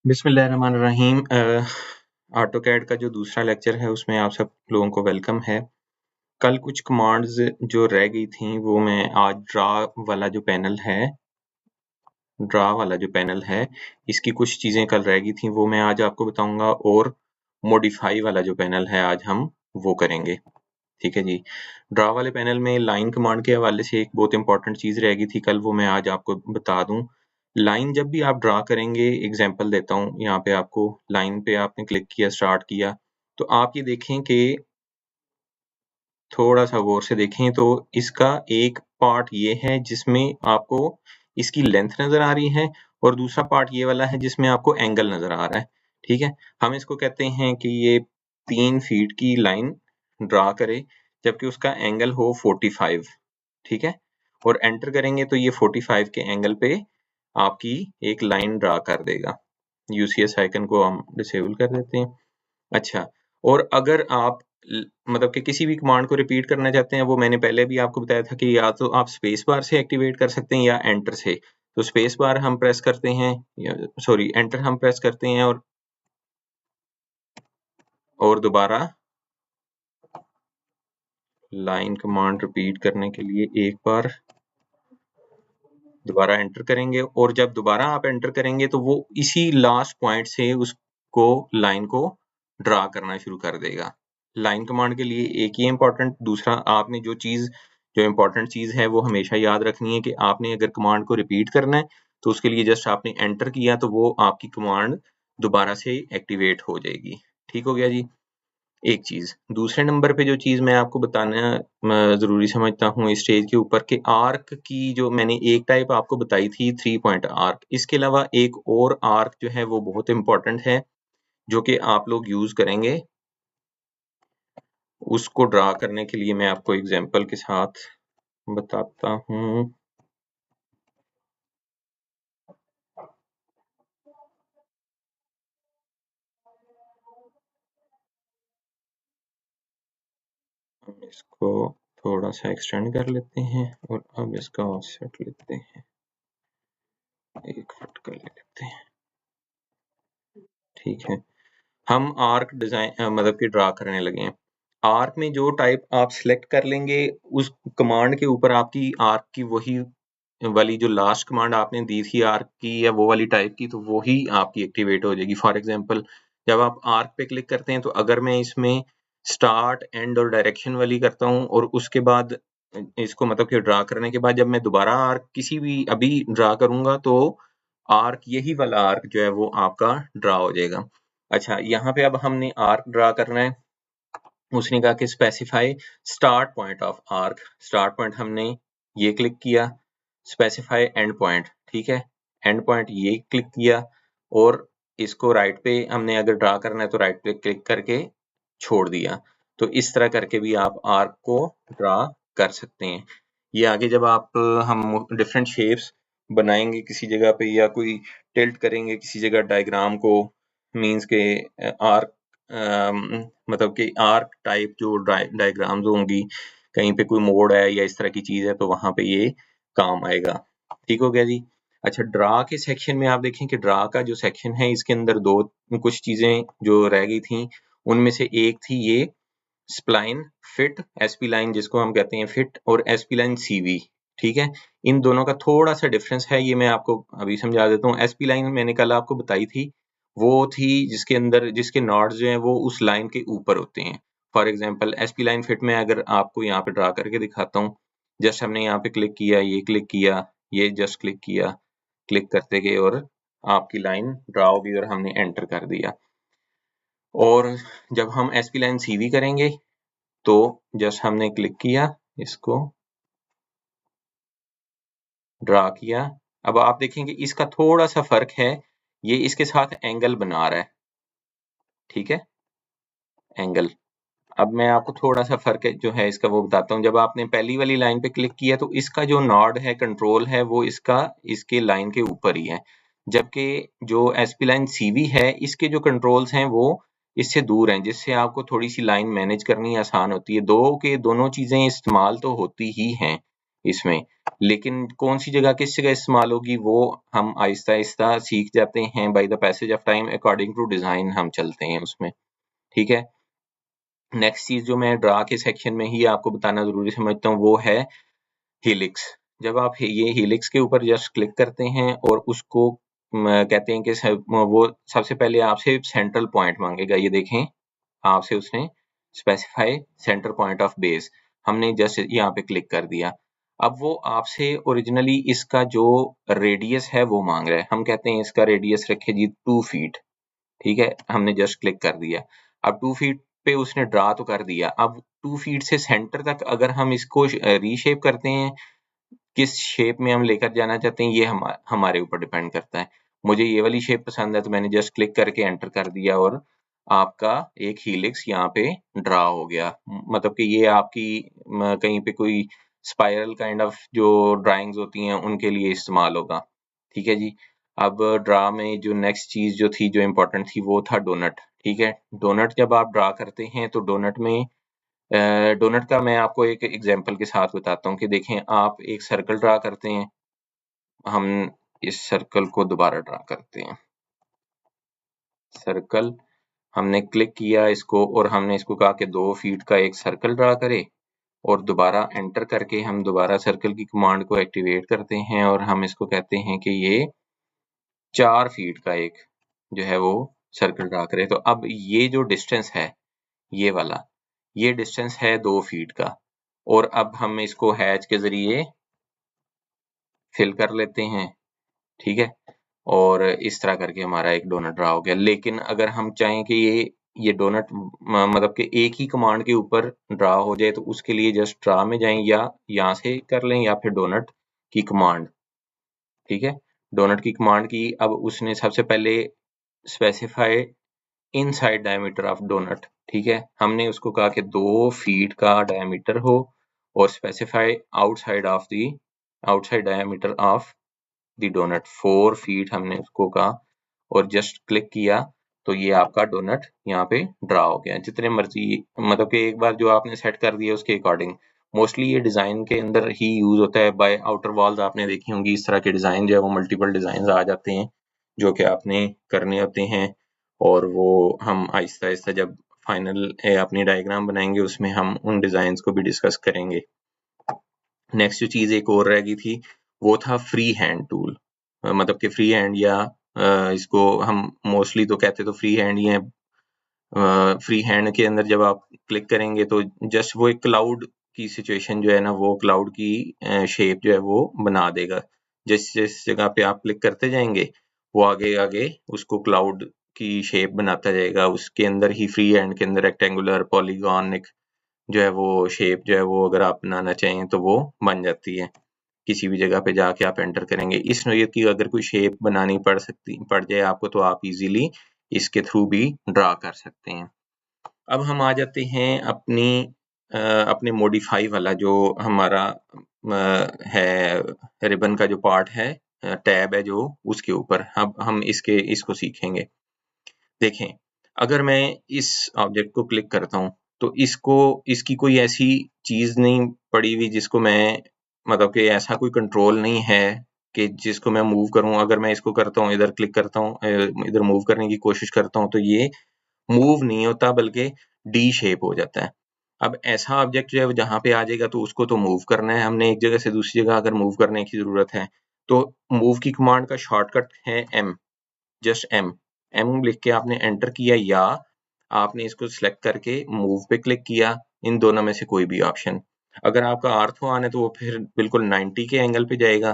बिस्मिल्लाहिर्रहमानिर्रहीम। ऑटोकैड का जो दूसरा लेक्चर है उसमें आप सब लोगों को वेलकम है। कल कुछ कमांड्स जो रह गई थी वो मैं आज ड्रा वाला जो पैनल है इसकी कुछ चीज़ें कल रह गई थी वो मैं आज आपको बताऊंगा, और मॉडिफाई वाला जो पैनल है आज हम वो करेंगे। ठीक है जी। ड्रा वाले पैनल में लाइन कमांड के हवाले से एक बहुत इंपॉर्टेंट चीज़ रह गई थी कल, वो मैं आज आपको बता दूं। लाइन जब भी आप ड्रा करेंगे, एग्जांपल देता हूं, यहाँ पे आपको लाइन पे आपने क्लिक किया, स्टार्ट किया, तो आप ये देखें कि थोड़ा सा गौर से देखें तो इसका एक पार्ट ये है जिसमें आपको इसकी लेंथ नजर आ रही है, और दूसरा पार्ट ये वाला है जिसमें आपको एंगल नजर आ रहा है। ठीक है, हम इसको कहते हैं कि ये 3 फीट की लाइन ड्रा करे जबकि उसका एंगल हो 45। ठीक है, और एंटर करेंगे तो ये 45 के एंगल पे आपकी एक लाइन ड्रा कर देगा। यूसीएस आइकन को हम डिसेबल कर देते हैं। अच्छा, और अगर आप मतलब कि किसी भी कमांड को रिपीट करना चाहते हैं, वो मैंने पहले भी आपको बताया था कि या तो आप स्पेस बार से एक्टिवेट कर सकते हैं या एंटर से। तो स्पेस बार हम प्रेस करते हैं, सॉरी एंटर हम प्रेस करते हैं, और दोबारा लाइन कमांड रिपीट करने के लिए एक बार दोबारा एंटर करेंगे, और जब दोबारा आप एंटर करेंगे तो वो इसी लास्ट पॉइंट से उसको लाइन को ड्रा करना शुरू कर देगा। लाइन कमांड के लिए एक ही इम्पोर्टेंट, दूसरा आपने जो इम्पोर्टेंट चीज है वो हमेशा याद रखनी है कि आपने अगर कमांड को रिपीट करना है तो उसके लिए जस्ट आपने एंटर किया तो वो आपकी कमांड दोबारा से एक्टिवेट हो जाएगी। ठीक हो गया जी, एक चीज। दूसरे नंबर पे जो चीज मैं आपको बताना जरूरी समझता हूँ इस स्टेज के ऊपर, कि आर्क की जो मैंने एक टाइप आपको बताई थी 3 पॉइंट आर्क, इसके अलावा एक और आर्क जो है वो बहुत इंपॉर्टेंट है जो कि आप लोग यूज करेंगे। उसको ड्रा करने के लिए मैं आपको एग्जांपल के साथ बताता हूँ। हम इसको थोड़ा सा एक्सटेंड कर लेते हैं और अब इसका ऑफसेट लेते हैं, 1 फुट का ले लेते हैं। ठीक है, हम आर्क डिजाइन मतलब कि ड्रा करने लगे हैं। आर्क में जो टाइप आप सिलेक्ट कर लेंगे उस कमांड के ऊपर आपकी आर्क की वही वाली जो लास्ट कमांड आपने दी थी आर्क की या वो वाली टाइप की, तो वही आपकी एक्टिवेट हो जाएगी। फॉर एग्जांपल जब आप आर्क पे क्लिक करते हैं तो अगर मैं इसमें स्टार्ट, एंड और डायरेक्शन वाली करता हूँ और उसके बाद इसको मतलब कि ड्रा करने के बाद जब मैं दोबारा आर्क किसी भी अभी ड्रा करूंगा तो आर्क, यही वाला आर्क जो है वो आपका ड्रा हो जाएगा। अच्छा, यहाँ पे अब हमने आर्क ड्रा करना है। उसने कहा कि specify start point of arc. Start point हमने ये क्लिक किया, स्पेसिफाई एंड पॉइंट, ठीक है, एंड पॉइंट ये क्लिक किया, और इसको राइट पे हमने अगर ड्रा करना है तो राइट पे क्लिक करके छोड़ दिया। तो इस तरह करके भी आप आर्क को ड्रा कर सकते हैं। ये आगे जब आप हम डिफरेंट शेप्स बनाएंगे किसी जगह पे या कोई टिल्ट करेंगे किसी जगह डायग्राम को, मींस के आर्क मतलब कि आर्क टाइप जो डायग्राम्स होंगी, कहीं पे कोई मोड़ है या इस तरह की चीज है तो वहां पे ये काम आएगा। ठीक हो गया जी। अच्छा, ड्रा के सेक्शन में आप देखें कि ड्रा का जो सेक्शन है इसके अंदर दो कुछ चीजें जो रह गई थी, उनमें से एक थी ये स्प्लाइन फिट, एसपी लाइन जिसको हम कहते हैं फिट, और एसपी लाइन सीवी। ठीक है, इन दोनों का थोड़ा सा डिफरेंस है, ये मैं आपको अभी समझा देता हूँ। एसपी लाइन मैंने कल आपको बताई थी, वो थी जिसके अंदर जिसके नॉट्स जो हैं वो उस लाइन के ऊपर होते हैं। For example SP line fit में अगर आपको यहाँ पे ड्रा करके दिखाता हूँ, जस्ट हमने यहाँ पे क्लिक किया, ये क्लिक किया, ये जस्ट क्लिक किया, क्लिक करते गए और आपकी लाइन ड्रा होगी और हमने एंटर कर दिया। और जब हम एसपी लाइन सीवी करेंगे तो जस्ट हमने क्लिक किया, इसको ड्रा किया। अब आप देखेंगे इसका थोड़ा सा फर्क है, ये इसके साथ एंगल बना रहा है। ठीक है, एंगल। अब मैं आपको थोड़ा सा फर्क जो है इसका वो बताता हूँ। जब आपने पहली वाली लाइन पे क्लिक किया तो इसका जो नॉड है, कंट्रोल है, वो इसके लाइन के ऊपर ही है, जबकि जो एसपी लाइन सीवी है इसके जो कंट्रोल्स हैं वो इससे दूर हैं, जिससे आपको थोड़ी सी लाइन मैनेज करनी आसान होती है। दो के दोनों चीजें इस्तेमाल तो होती ही हैं इसमें, लेकिन कौन सी जगह किस जगह इस्तेमाल होगी वो हम आहिस्ता आहिस्ता सीख जाते हैं। By the passage of time according to design हम चलते हैं उसमें, ठीक है। नेक्स्ट चीज जो मैं ड्रा के सेक्शन में ही आपको बताना जरूरी समझता हूँ वो है हेलिक्स। जब आप ये हेलिक्स के ऊपर जस्ट क्लिक करते हैं और उसको कहते हैं कि वो सबसे पहले आपसे सेंट्रल पॉइंट मांगेगा, ये देखें आपसे उसने specify centre point of base, हमने जस्ट यहाँ पे क्लिक कर दिया। अब वो आपसे ओरिजिनली इसका जो रेडियस है वो मांग रहा है, हम कहते हैं इसका रेडियस रखे जी 2 फीट, ठीक है। हमने जस्ट क्लिक कर दिया। अब 2 फीट पे उसने ड्रा तो कर दिया, अब 2 फीट से सेंटर तक अगर हम इसको रीशेप करते हैं, किस शेप में हम लेकर जाना चाहते हैं ये हमारे ऊपर डिपेंड करता है। मुझे ये वाली शेप पसंद है तो मैंने जस्ट क्लिक करके एंटर कर दिया और आपका एक हीलिक्स यहाँ पे ड्रा हो गया। मतलब कि ये आपकी कहीं पे कोई स्पाइरल काइंड ऑफ जो ड्राइंग्स होती हैं उनके लिए इस्तेमाल होगा, ठीक है जी। अब ड्रा में जो नेक्स्ट चीज जो थी जो इम्पोर्टेंट थी वो था डोनट, ठीक है। डोनट जब आप ड्रा करते हैं तो डोनट में डोनट का मैं आपको एक एग्जांपल के साथ बताता हूँ कि देखें आप एक सर्कल ड्रा करते हैं, हम इस सर्कल को दोबारा ड्रा करते हैं। सर्कल हमने क्लिक किया इसको और हमने इसको कहा कि 2 फीट का एक सर्कल ड्रा करे और दोबारा एंटर करके हम दोबारा सर्कल की कमांड को एक्टिवेट करते हैं और हम इसको कहते हैं कि ये 4 फीट का एक जो है वो सर्कल ड्रा करे। तो अब ये जो डिस्टेंस है ये वाला, ये डिस्टेंस है 2 फीट का और अब हम इसको हैच के जरिए फिल कर लेते हैं, ठीक है। और इस तरह करके हमारा एक डोनट ड्रा हो गया। लेकिन अगर हम चाहें कि ये डोनट मतलब कि एक ही कमांड के ऊपर ड्रा हो जाए तो उसके लिए जस्ट ड्रा में जाएं या यहाँ से कर लें या फिर डोनट की कमांड, ठीक है। डोनट की कमांड की, अब उसने सबसे पहले specify inside diameter of donut, ठीक है। हमने उसको कहा कि 2 फीट का डायमीटर हो और specify outside diameter of the donut 4 feet हमने उसको कहा और जस्ट क्लिक किया तो ये आपका डोनट यहाँ पे ड्रा हो गया। जितने मर्जी मतलब कि एक बार जो आपने सेट कर दिया उसके अकॉर्डिंग, मोस्टली ये डिजाइन के अंदर ही यूज होता है। बाय आउटर वॉल्स आपने देखी होंगी इस तरह के डिजाइन जो है वो मल्टीपल डिजाइन आ जाते हैं जो कि आपने करने होते हैं और वो हम आहिस्ता आहिस्ता जब फाइनल अपनी डायग्राम बनाएंगे उसमें हम उन डिजाइन को भी डिस्कस करेंगे। नेक्स्ट जो चीज एक और रह गई थी वो था फ्री हैंड टूल, मतलब कि फ्री हैंड या इसको हम मोस्टली तो कहते तो फ्री हैंड ही है। फ्री हैंड के अंदर जब आप क्लिक करेंगे तो जस्ट वो एक क्लाउड की सिचुएशन जो है ना वो क्लाउड की शेप जो है वो बना देगा। जिस जिस जगह पे आप क्लिक करते जाएंगे वो आगे आगे उसको क्लाउड की शेप बनाता जाएगा। उसके अंदर ही फ्री हैंड के अंदर रेक्टेंगुलर पॉलीगॉनिक जो है वो शेप जो है वो अगर आप बनाना चाहें तो वो बन जाती है। किसी भी जगह पे जाके आप एंटर करेंगे इस नोयत की अगर कोई शेप बनानी पड़ जाए आपको तो आप इजीली इसके थ्रू भी ड्रा कर सकते हैं। अब हम आ जाते हैं अपने मॉडिफाई वाला जो हमारा है रिबन का जो पार्ट है, टैब है जो उसके ऊपर अब हम इसको सीखेंगे। देखें अगर मैं इस ऑब्जेक्ट को क्लिक करता हूं तो इसकी कोई ऐसी चीज नहीं पड़ी हुई जिसको मैं मतलब कि ऐसा कोई कंट्रोल नहीं है कि जिसको मैं मूव करूं। अगर मैं इसको करता हूं इधर क्लिक करता हूं इधर मूव करने की कोशिश करता हूं तो ये मूव नहीं होता बल्कि डी शेप हो जाता है। अब ऐसा ऑब्जेक्ट जो है जहां पे आ जाएगा तो उसको तो मूव करना है हमने एक जगह से दूसरी जगह अगर मूव करने की जरूरत है तो मूव की कमांड का शॉर्टकट है एम, जस्ट एम लिख के आपने एंटर किया या आपने इसको सिलेक्ट करके मूव पे क्लिक किया, इन दोनों में से कोई भी ऑप्शन। अगर आपका आर्थो ऑन है तो वो फिर बिल्कुल 90 के एंगल पे जाएगा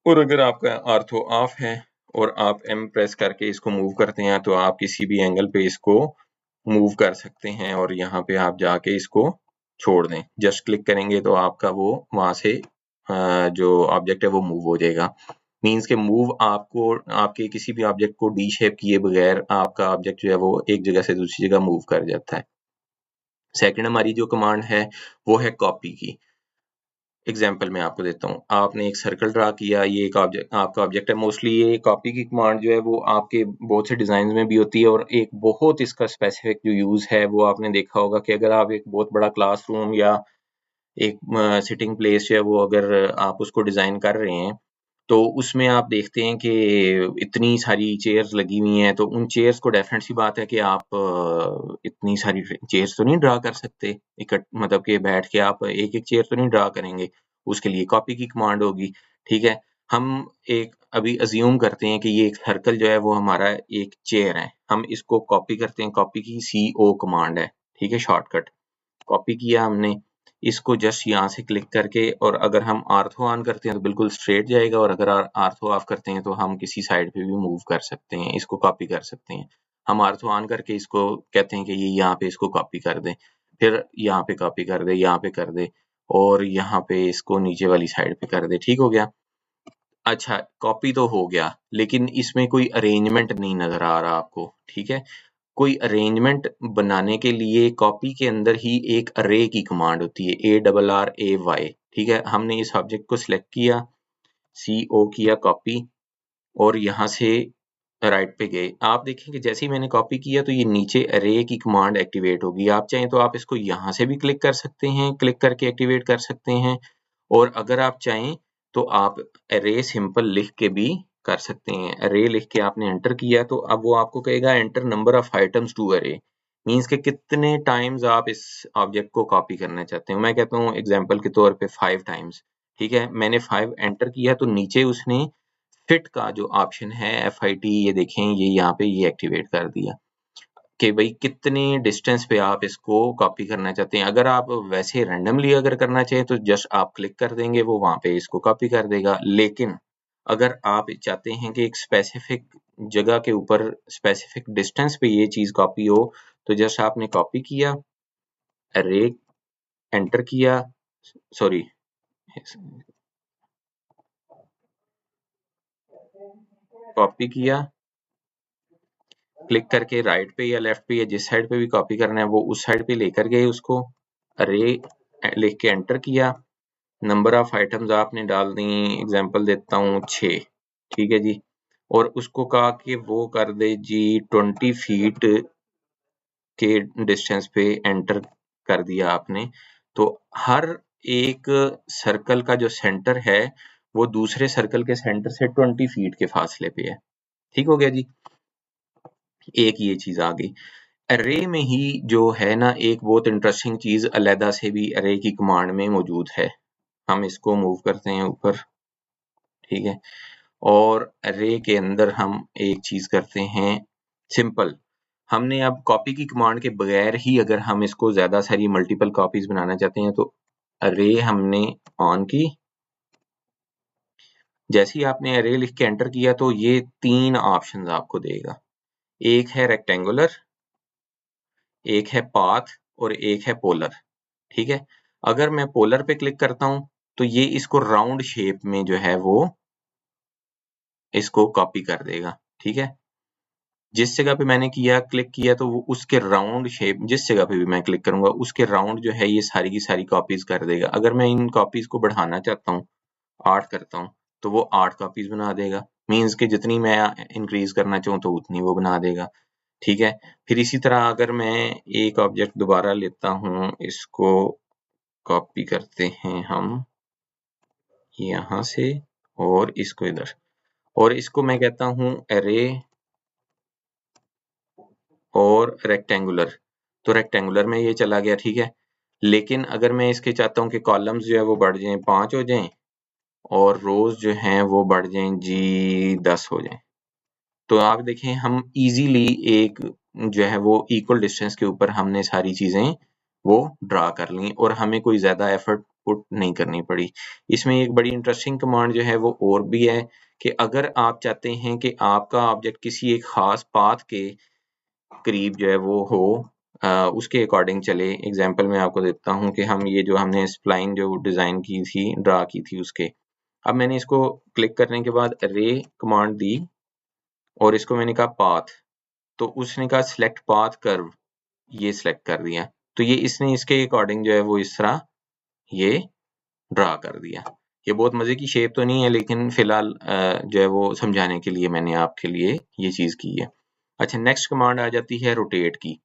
और अगर आपका आर्थो ऑफ है और आप एम प्रेस करके इसको मूव करते हैं तो आप किसी भी एंगल पे इसको मूव कर सकते हैं और यहाँ पे आप जाके इसको छोड़ दें। जस्ट क्लिक करेंगे तो आपका वो वहां से जो ऑब्जेक्ट है वो मूव हो जाएगा। मीन्स के मूव आपको आपके किसी भी ऑब्जेक्ट को डी शेप किए बगैर आपका ऑब्जेक्ट जो है वो एक जगह से दूसरी जगह मूव कर जाता है। सेकंड हमारी जो कमांड है वो है कॉपी की। एग्जाम्पल मैं आपको देता हूँ, आपने एक सर्कल ड्रा किया, ये एक ऑब्जेक्ट आपका ऑब्जेक्ट है। मोस्टली ये कॉपी की कमांड जो है वो आपके बहुत से डिजाइन में भी होती है और एक बहुत इसका स्पेसिफिक जो यूज है वो आपने देखा होगा कि अगर आप एक बहुत बड़ा क्लासरूम या एक सिटिंग प्लेस जो है वो अगर आप उसको डिज़ाइन कर रहे हैं, तो उसमें आप देखते हैं कि इतनी सारी चेयर्स लगी हुई हैं, तो उन चेयर्स को डेफिनेट सी बात है कि आप इतनी सारी चेयर्स तो नहीं ड्रा कर सकते मतलब कि बैठ के आप एक एक चेयर तो नहीं ड्रा करेंगे, उसके लिए कॉपी की कमांड होगी। ठीक है, हम एक अभी अज्यूम करते हैं कि ये एक सर्कल जो है वो हमारा एक चेयर है, हम इसको कॉपी करते हैं, कॉपी की CO कमांड है, ठीक है, शॉर्टकट कॉपी किया हमने, इसको जस्ट यहाँ से क्लिक करके, और अगर हम आर्थो ऑन करते हैं तो बिल्कुल स्ट्रेट जाएगा, और अगर आर्थो ऑफ करते हैं तो हम किसी साइड पे भी मूव कर सकते हैं, इसको कॉपी कर सकते हैं। हम आर्थो ऑन करके इसको कहते हैं कि ये यहाँ पे इसको कॉपी कर दे, फिर यहाँ पे कॉपी कर दे, यहाँ पे कर दे, और यहाँ पे इसको नीचे वाली साइड पे कर दे। ठीक हो गया। अच्छा, कॉपी तो हो गया, लेकिन इसमें कोई अरेंजमेंट नहीं नजर आ रहा आपको। ठीक है, कोई अरेंजमेंट बनाने के लिए कॉपी के अंदर ही एक अरे की कमांड होती है, ARRAY। ठीक है, हमने इस ऑब्जेक्ट को सिलेक्ट किया, CO किया कॉपी, और यहाँ से राइट पे गए। आप देखें कि जैसे ही मैंने कॉपी किया तो ये नीचे अरे की कमांड एक्टिवेट होगी। आप चाहें तो आप इसको यहाँ से भी क्लिक कर सकते हैं, क्लिक करके एक्टिवेट कर सकते हैं, और अगर आप चाहें तो आप अरे सिंपल लिख के भी कर सकते हैं। अरे लिख के आपने एंटर किया तो अब वो आपको कहेगा enter number of items to array, means के कितने टाइम्स आप इस ऑब्जेक्ट को कॉपी करना चाहते हैं। मैं कहता हूँ एग्जांपल के तौर पे 5 टाइम्स। ठीक है, मैंने 5 एंटर किया तो नीचे उसने फिट का जो ऑप्शन है FIT, ये देखें, ये यहाँ पे ये एक्टिवेट कर दिया कि भाई कितने डिस्टेंस पे आप इसको कॉपी करना चाहते हैं। अगर आप वैसे रैंडमली अगर करना चाहें तो जस्ट आप क्लिक कर देंगे, वो वहां पे इसको कॉपी कर देगा। लेकिन अगर आप चाहते हैं कि एक स्पेसिफिक जगह के ऊपर स्पेसिफिक डिस्टेंस पे ये चीज कॉपी हो, तो जस्ट आपने कॉपी किया, अरे एंटर किया, सॉरी, कॉपी किया, क्लिक करके राइट पे या लेफ्ट पे या जिस साइड पे भी कॉपी करना है वो उस साइड पे लेकर गए उसको, अरे लिख के एंटर किया, नंबर ऑफ आइटम्स आपने डाल दी, एग्जांपल देता हूँ 6। ठीक है जी, और उसको कहा कि वो कर दे जी 20 फीट के डिस्टेंस पे एंटर कर दिया आपने। तो हर एक सर्कल का जो सेंटर है वो दूसरे सर्कल के सेंटर से 20 फीट के फासले पे है। ठीक हो गया जी, एक ये चीज आ गई। अरे में ही जो है ना एक बहुत इंटरेस्टिंग चीज अलहदा से भी अरे की कमांड में मौजूद है। हम इसको मूव करते हैं ऊपर। ठीक है, और अरे के अंदर हम एक चीज करते हैं सिंपल। हमने अब कॉपी की कमांड के बगैर ही अगर हम इसको ज्यादा सारी मल्टीपल कॉपीज बनाना चाहते हैं तो अरे हमने ऑन की, जैसे ही आपने अरे लिख के एंटर किया तो ये 3 ऑप्शंस आपको देगा। एक है रेक्टेंगुलर, एक है पाथ, और एक है पोलर। ठीक है, अगर मैं पोलर पे क्लिक करता हूं तो ये इसको राउंड शेप में जो है वो इसको कॉपी कर देगा। ठीक है, जिस जगह पे मैंने किया क्लिक किया तो वो उसके राउंड शेप, जिस जगह पे भी मैं क्लिक करूंगा उसके राउंड जो है ये सारी की सारी कॉपीज कर देगा। अगर मैं इन कॉपीज को बढ़ाना चाहता हूँ, 8 करता हूँ, तो वो 8 कॉपीज बना देगा। मीन्स कि जितनी मैं इंक्रीज करना चाहूँ तो उतनी वो बना देगा। ठीक है, फिर इसी तरह अगर मैं एक ऑब्जेक्ट दोबारा लेता हूँ, इसको कॉपी करते हैं हम यहाँ से, और इसको इधर, और इसको मैं कहता हूँ अरे और रेक्टेंगुलर। तो रेक्टेंगुलर में ये चला गया। ठीक है, लेकिन अगर मैं इसके चाहता हूँ कि कॉलम्स जो है वो बढ़ जाएं, 5 हो जाएं, और रोज जो हैं वो बढ़ जाएं जी 10 हो जाएं, तो आप देखें हम इजीली एक जो है वो इक्वल डिस्टेंस के ऊपर हमने सारी चीजें वो ड्रा कर ली, और हमें कोई ज्यादा एफर्ट पुट नहीं करनी पड़ी। इसमें एक बड़ी इंटरेस्टिंग कमांड जो है वो और भी है कि अगर आप चाहते हैं कि आपका ऑब्जेक्ट किसी एक खास पाथ के करीब जो है वो हो, उसके अकॉर्डिंग चले। एग्जांपल मैं आपको देता हूँ कि हम ये जो हमने स्प्लाइन जो डिजाइन की थी, ड्रा की थी, उसके अब मैंने इसको क्लिक करने के बाद रे कमांड दी, और इसको मैंने कहा पाथ, तो उसने कहा सिलेक्ट पाथ कर्व, ये सिलेक्ट कर दिया, तो ये इसने इसके अकॉर्डिंग जो है वो इस तरह ये ड्रा कर दिया। ये बहुत मजे की शेप तो नहीं है, लेकिन फिलहाल जो है वो समझाने के लिए मैंने आपके लिए ये चीज की है। अच्छा, नेक्स्ट कमांड आ जाती है रोटेट की।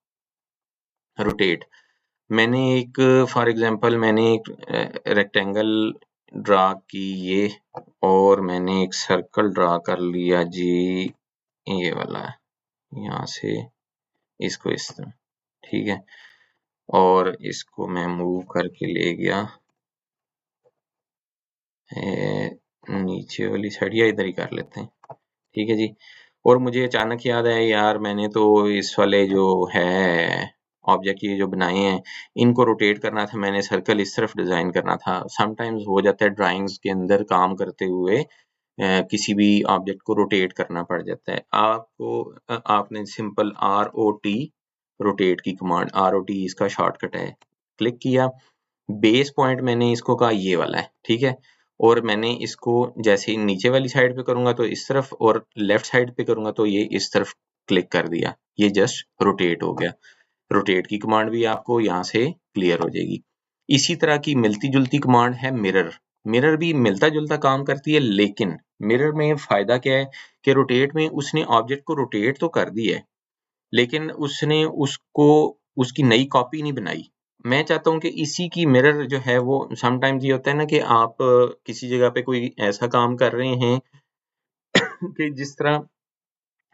रोटेट मैंने एक फॉर एग्जांपल मैंने एक रेक्टेंगल ड्रा की ये, और मैंने एक सर्कल ड्रा कर लिया जी, ये वाला यहाँ से इसको इस तरह, ठीक है, और इसको मैं मूव करके ले गया नीचे वाली साइड, या इधर ही कर लेते हैं, ठीक है जी। और मुझे अचानक याद आया यार, मैंने तो इस वाले जो है ऑब्जेक्ट ये जो बनाए हैं, इनको रोटेट करना था, मैंने सर्कल इस तरफ डिजाइन करना था। समटाइम्स हो जाता है ड्राइंग्स के अंदर काम करते हुए किसी भी ऑब्जेक्ट को रोटेट करना पड़ जाता है आपको। आपने सिंपल ROT रोटेट की कमांड, ROT इसका शॉर्टकट है, क्लिक किया, बेस पॉइंट मैंने इसको कहा ये वाला है, ठीक है, और मैंने इसको जैसे ही नीचे वाली साइड पे करूंगा तो इस तरफ, और लेफ्ट साइड पे करूंगा तो ये इस तरफ क्लिक कर दिया, ये जस्ट रोटेट हो गया। रोटेट की कमांड भी आपको यहाँ से क्लियर हो जाएगी। इसी तरह की मिलती जुलती कमांड है मिरर। मिरर भी मिलता जुलता काम करती है, लेकिन मिरर में फायदा क्या है कि रोटेट में उसने ऑब्जेक्ट को रोटेट तो कर दी है, लेकिन उसने उसको उसकी नई कॉपी नहीं बनाई। मैं चाहता हूँ कि इसी की मिरर जो है वो, समटाइम्स ये होता है ना कि आप किसी जगह पे कोई ऐसा काम कर रहे हैं कि जिस तरह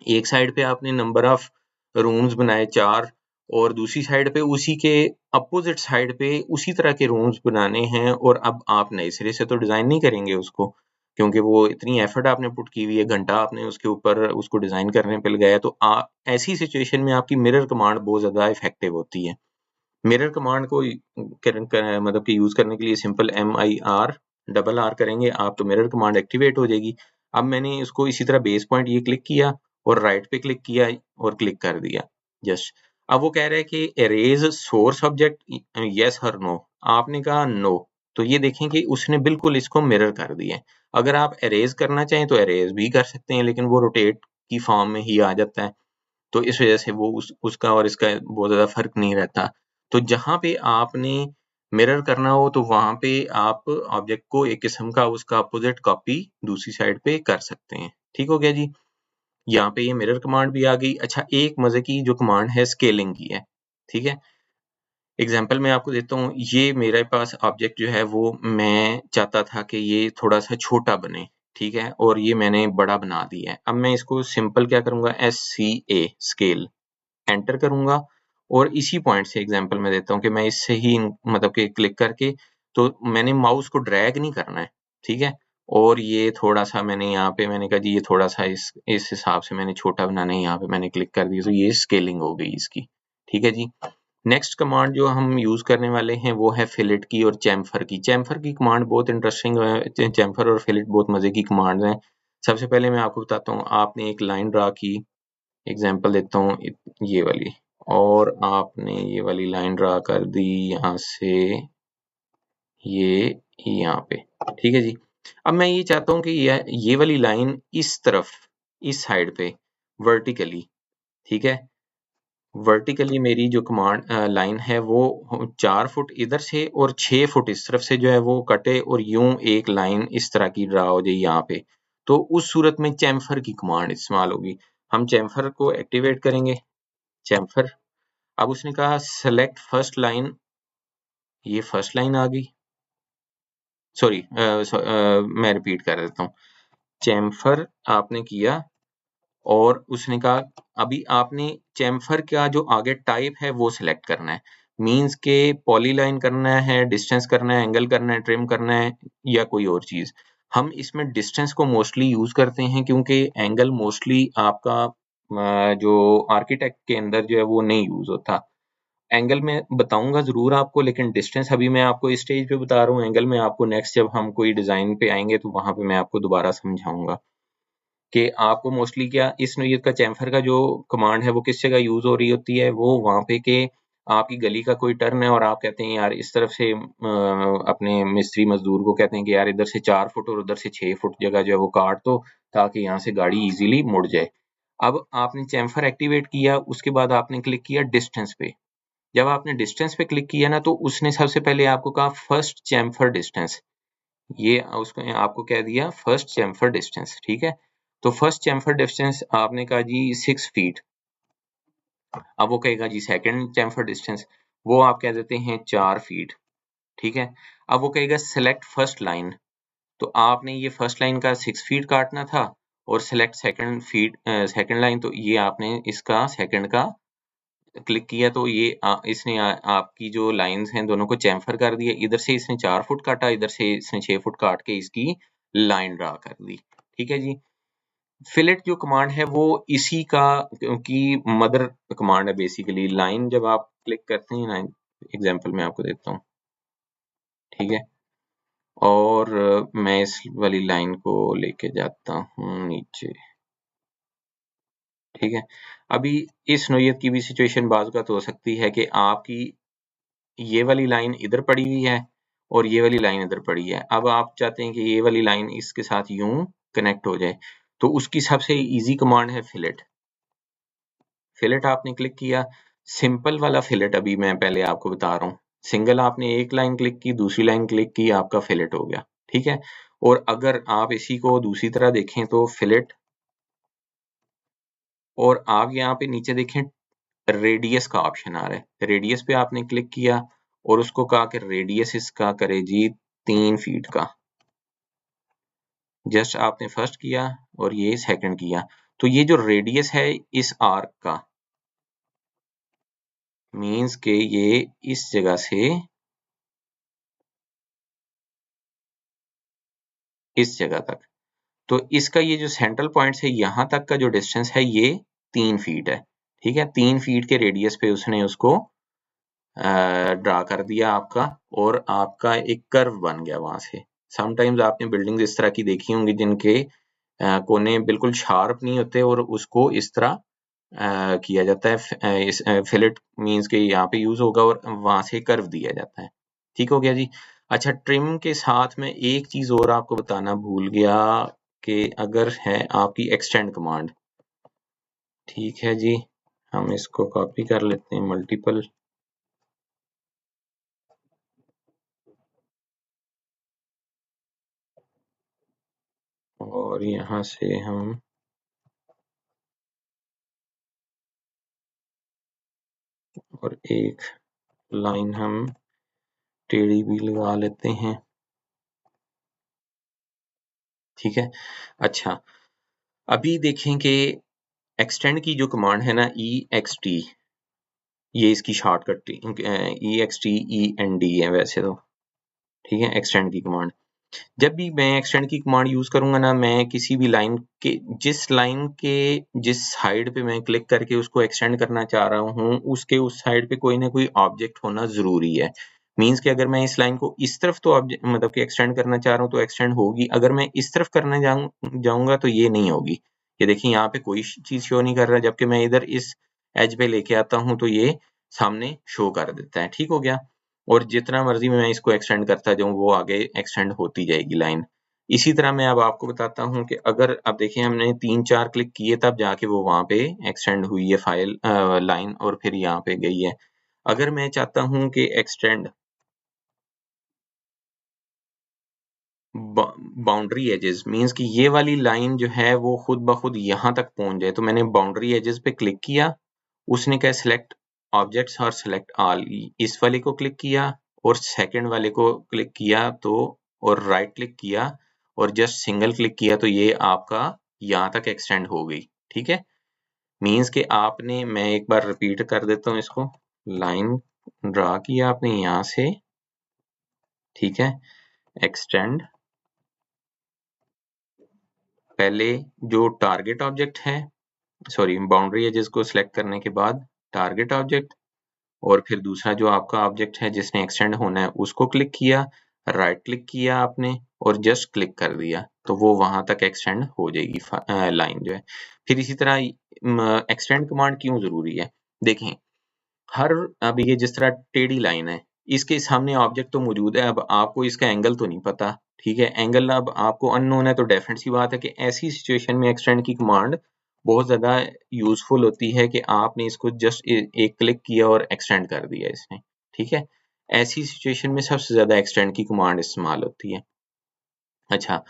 एक साइड पे आपने नंबर ऑफ रूम्स बनाए 4, और दूसरी साइड पे उसी के अपोजिट साइड पे उसी तरह के रूम्स बनाने हैं, और अब आप नए सिरे से तो डिजाइन नहीं करेंगे उसको, क्योंकि वो इतनी एफर्ट आपने पुट की हुई है, घंटा आपने उसके ऊपर उसको डिजाइन करने पे लगाया, तो ऐसी सिचुएशन में आपकी मिरर कमांड बहुत ज्यादा इफेक्टिव होती है। मिरर कमांड को मतलब कि यूज करने के लिए सिंपल MIR करेंगे आप तो मिरर कमांड एक्टिवेट हो जाएगी। अब मैंने इसको इसी तरह बेस पॉइंट ये क्लिक किया और राइट पे क्लिक किया और क्लिक कर दिया जस्ट। अब वो कह रहा है कि एरेज सोर्स ऑब्जेक्ट, यस और नो, आपने कहा नो, तो ये देखें कि उसने बिल्कुल इसको मिरर कर दिया है। अगर आप एरेज करना चाहें तो एरेज भी कर सकते हैं, लेकिन वो रोटेट की फॉर्म में ही आ जाता है, तो इस वजह से वो उसका और इसका बहुत ज्यादा फर्क नहीं रहता। तो जहां पे आपने मिरर करना हो तो वहां पे आप ऑब्जेक्ट को एक किस्म का उसका अपोजिट कॉपी दूसरी साइड पे कर सकते हैं। ठीक हो गया जी। यहाँ पे ये मिरर कमांड भी आ गई। अच्छा, एक मजे की जो कमांड है स्केलिंग की है, ठीक है। एग्जाम्पल मैं आपको देता हूँ, ये मेरे पास ऑब्जेक्ट जो है वो मैं चाहता था कि ये थोड़ा सा छोटा बने, ठीक है, और ये मैंने बड़ा बना दिया है। अब मैं इसको सिंपल क्या करूंगा, SCA स्केल एंटर करूंगा, और इसी पॉइंट से एग्जांपल मैं देता हूँ कि मैं इससे ही मतलब कि क्लिक करके, तो मैंने माउस को ड्रैग नहीं करना है, ठीक है, और ये थोड़ा सा मैंने यहाँ पे मैंने कहा जी ये थोड़ा सा इस हिसाब से मैंने छोटा बनाना है, यहाँ पे मैंने क्लिक कर दिया, तो ये स्केलिंग हो गई इसकी। ठीक है जी। नेक्स्ट कमांड जो हम यूज करने वाले हैं वो है फिलेट की और चैम्फर की। चैम्फर की कमांड बहुत इंटरेस्टिंग है, चैम्फर और फिलेट बहुत मजे की कमांड हैं। सबसे पहले मैं आपको बताता हूँ, आपने एक लाइन ड्रा की, एग्जांपल देता हूँ ये वाली, और आपने ये वाली लाइन ड्रा कर दी यहाँ से ये यहाँ पे, ठीक है जी। अब मैं ये चाहता हूँ कि ये वाली लाइन इस तरफ, इस साइड पे वर्टिकली, ठीक है, वर्टिकली मेरी जो कमांड लाइन है वो 4 फुट इधर से और 6 फुट इस तरफ से जो है वो कटे, और यूं एक लाइन इस तरह की ड्रा हो जाए यहाँ पे, तो उस सूरत में चैम्फर की कमांड इस्तेमाल होगी। हम चैम्फर को एक्टिवेट करेंगे, चैम्फर। अब उसने कहा सेलेक्ट फर्स्ट लाइन, ये फर्स्ट लाइन आ गई, सॉरी मैं रिपीट कर देता हूँ। चैम्फर आपने किया, और उसने कहा अभी आपने चैम्फर का जो आगे टाइप है वो सिलेक्ट करना है, मींस के पॉलीलाइन करना है, डिस्टेंस करना है, एंगल करना है, ट्रिम करना है, या कोई और चीज। हम इसमें डिस्टेंस को मोस्टली यूज करते हैं, क्योंकि एंगल मोस्टली आपका जो आर्किटेक्ट के अंदर जो है वो नहीं यूज होता। एंगल में बताऊंगा जरूर आपको, लेकिन डिस्टेंस अभी मैं आपको इस स्टेज पे बता रहा हूँ, एंगल में आपको नेक्स्ट जब हम कोई डिजाइन पे आएंगे तो वहां पे मैं आपको दोबारा समझाऊंगा कि आपको मोस्टली क्या इस नोयत का चैम्फर का जो कमांड है वो किस जगह यूज हो रही होती है। वो वहां पे के आपकी गली का कोई टर्न है और आप कहते हैं यार इस तरफ से अपने मिस्त्री मजदूर को कहते हैं कि यार इधर से 4 फुट और उधर से 6 फुट जगह जो है वो काट दो, ताकि यहाँ से गाड़ी इजीली मुड़ जाए। अब आपने चैम्फर एक्टिवेट किया, उसके बाद आपने क्लिक किया डिस्टेंस पे। जब आपने डिस्टेंस पे क्लिक किया ना, तो उसने सबसे पहले आपको कहा फर्स्ट चैम्फर डिस्टेंस, ये उसको आपको कह दिया फर्स्ट चैम्फर डिस्टेंस, ठीक है। तो फर्स्ट चैम्फर डिस्टेंस आपने कहा जी 6 फीट, अब वो कहेगा जी सेकंड चैम्फर डिस्टेंस, वो आप कह देते हैं 4 फीट, ठीक है। अब वो कहेगा सिलेक्ट फर्स्ट लाइन, तो आपने ये फर्स्ट लाइन का 6 फीट काटना था और सिलेक्ट सेकंड लाइन, तो ये आपने इसका सेकंड का क्लिक किया, तो ये इसने आपकी जो लाइंस हैं दोनों को चैम्फर कर दिया। इधर से इसने 4 फुट काटा, इधर से इसने 6 फुट काट के इसकी लाइन ड्रा कर दी, ठीक है जी। फिलेट जो कमांड है वो इसी का की मदर कमांड है बेसिकली। लाइन जब आप क्लिक करते हैं, लाइन एग्जांपल मैं आपको देता हूँ, ठीक है। और मैं इस वाली लाइन को लेके जाता हूँ नीचे, ठीक है। अभी इस नोयत की भी सिचुएशन बाज़ तो हो सकती है कि आपकी ये वाली लाइन इधर पड़ी हुई है और ये वाली लाइन इधर पड़ी है। अब आप चाहते हैं कि ये वाली लाइन इसके साथ यूं कनेक्ट हो जाए, तो उसकी सबसे इजी कमांड है फिलेट। फिलेट आपने क्लिक किया, सिंपल वाला फिलेट अभी मैं पहले आपको बता रहा हूँ। सिंगल आपने एक लाइन क्लिक की, दूसरी लाइन क्लिक की, आपका फिलेट हो गया, ठीक है। और अगर आप इसी को दूसरी तरह देखें तो फिलेट, और आप यहाँ पे नीचे देखें रेडियस का ऑप्शन आ रहा है। रेडियस पे आपने क्लिक किया और उसको कहा कि रेडियस इसका करे जी 3 फीट का। जस्ट आपने फर्स्ट किया और ये सेकंड किया, तो ये जो रेडियस है इस आर्क का, मींस के ये इस जगह से इस जगह तक, तो इसका ये जो सेंट्रल पॉइंट है यहाँ तक का जो डिस्टेंस है ये 3 फीट है, ठीक है। 3 फीट के रेडियस पे उसने उसको ड्रा कर दिया आपका, और आपका एक कर्व बन गया वहां से। समटाइम्स आपने बिल्डिंग इस तरह की देखी होंगी जिनके कोने बिल्कुल शार्प नहीं होते और उसको इस तरह किया जाता है। इस फिलेट मींस के यहाँ पे यूज होगा और वहां से कर्व दिया जाता है, ठीक हो गया जी। अच्छा, ट्रिम के साथ में एक चीज और आपको बताना भूल गया कि अगर है आपकी एक्सटेंड कमांड, ठीक है जी, हम इसको कॉपी कर लेते हैं मल्टीपल, और यहाँ से हम और एक लाइन हम टेढ़ी भी लगा लेते हैं, ठीक है। अच्छा, अभी देखें कि एक्सटेंड की जो कमांड है ना, ई एक्स टी, ये इसकी shortcut E X T E N D है वैसे तो, ठीक है, एक्सटेंड की कमांड। जब भी मैं एक्सटेंड की कमांड यूज करूंगा ना, मैं किसी भी लाइन के जिस साइड पे मैं क्लिक करके उसको एक्सटेंड करना चाह रहा हूँ, उसके उस साइड पे कोई ना कोई ऑब्जेक्ट होना जरूरी है। मींस कि अगर मैं इस लाइन को इस तरफ तो ऑब्जेक्ट मतलब कि एक्सटेंड करना चाह रहा हूँ तो एक्सटेंड होगी, अगर मैं इस तरफ करने जाऊंगा तो ये नहीं होगी। ये देखिए यहाँ पे कोई चीज शो नहीं कर रहा, जबकि मैं इधर इस एज पे लेके आता हूँ तो ये सामने शो कर देता है, ठीक हो गया। और जितना मर्जी मैं इसको एक्सटेंड करता जाऊं वो आगे एक्सटेंड होती जाएगी लाइन। इसी तरह मैं अब आपको बताता हूं कि अगर अब देखिए हमने 3-4 क्लिक किए तब जाके वो वहां पे एक्सटेंड हुई है फाइल लाइन, और फिर यहाँ पे गई है। अगर मैं चाहता हूं कि एक्सटेंड बाउंड्री एजेस, मींस कि ये वाली लाइन जो है वो खुद ब खुद यहाँ तक पहुंच जाए, तो मैंने बाउंड्री एजेस पे क्लिक किया, उसने कहा सिलेक्ट ऑब्जेक्ट्स और सिलेक्ट ऑल, इस वाले को क्लिक किया और सेकंड वाले को क्लिक किया तो, और राइट क्लिक किया और जस्ट सिंगल क्लिक किया, तो ये आपका यहाँ तक एक्सटेंड हो गई, ठीक है। मींस कि आपने, मैं एक बार रिपीट कर देता हूँ इसको, लाइन ड्रा किया आपने यहाँ से, ठीक है, एक्सटेंड, पहले जो टारगेट ऑब्जेक्ट है, सॉरी बाउंड्री एजेस को सिलेक्ट करने के बाद टारगेट ऑब्जेक्ट, और फिर दूसरा जो आपका ऑब्जेक्ट है जिसने एक्सटेंड होना है उसको क्लिक किया, राइट क्लिक किया आपने और जस्ट क्लिक कर दिया, तो वो वहां तक एक्सटेंड हो जाएगी लाइन जो है। फिर इसी तरह एक्सटेंड कमांड क्यों जरूरी है, देखें हर, अब ये जिस तरह टेढ़ी लाइन है, इसके सामने ऑब्जेक्ट तो मौजूद है, अब आपको इसका एंगल तो नहीं पता, ठीक है, एंगल अब आपको अननोन है, तो डेफिनेट सी बात है कि ऐसी सिचुएशन में एक्सटेंड की कमांड बहुत ज्यादा यूजफुल होती है कि आपने इसको जस्ट एक क्लिक किया और एक्सटेंड कर दिया इसने, ठीक है। ऐसी सिचुएशन में सबसे ज्यादा एक्सटेंड की कमांड इस्तेमाल होती है। अच्छा,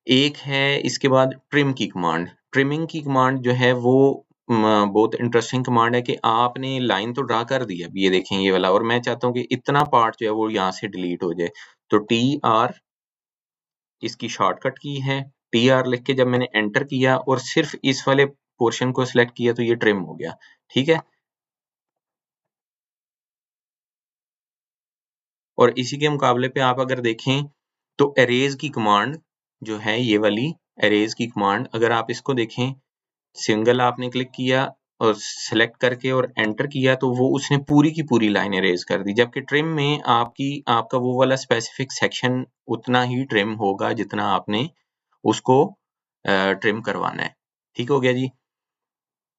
एक है इसके बाद ट्रिम की कमांड। ट्रिमिंग की कमांड जो है वो बहुत इंटरेस्टिंग कमांड है कि आपने लाइन तो ड्रा कर दी है, अब ये देखें ये वाला, और मैं चाहता हूँ कि इतना पार्ट जो है वो यहाँ से डिलीट हो जाए। तो TR इसकी शॉर्टकट की है, TR लिख के जब मैंने एंटर किया और सिर्फ इस वाले पोर्शन को सिलेक्ट किया तो ये ट्रिम हो गया। ठीक है, और इसी के मुकाबले पे आप अगर देखें तो एरेज की कमांड जो है ये वाली, एरेज की कमांड अगर आप इसको देखें, सिंगल आपने क्लिक किया और सेलेक्ट करके और एंटर किया तो वो उसने पूरी की पूरी लाइन इरेज कर दी, जबकि ट्रिम में आपका वो वाला स्पेसिफिक सेक्शन उतना ही ट्रिम होगा जितना आपने उसको ट्रिम करवाना है। ठीक हो गया जी।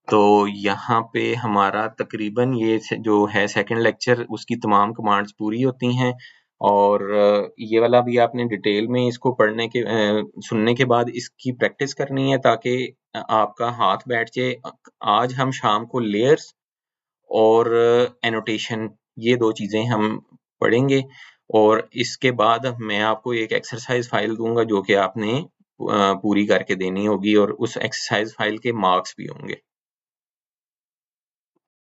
तो यहाँ पे हमारा तकरीबन ये जो है सेकंड लेक्चर, उसकी तमाम कमांड्स पूरी होती हैं, और ये वाला भी आपने डिटेल में इसको पढ़ने के सुनने के बाद इसकी प्रैक्टिस करनी है ताकि आपका हाथ बैठ जाए। आज हम शाम को लेयर्स और एनोटेशन ये दो चीजें हम पढ़ेंगे, और इसके बाद मैं आपको एक एक्सरसाइज फाइल दूंगा जो कि आपने पूरी करके देनी होगी, और उस एक्सरसाइज फाइल के मार्क्स भी होंगे।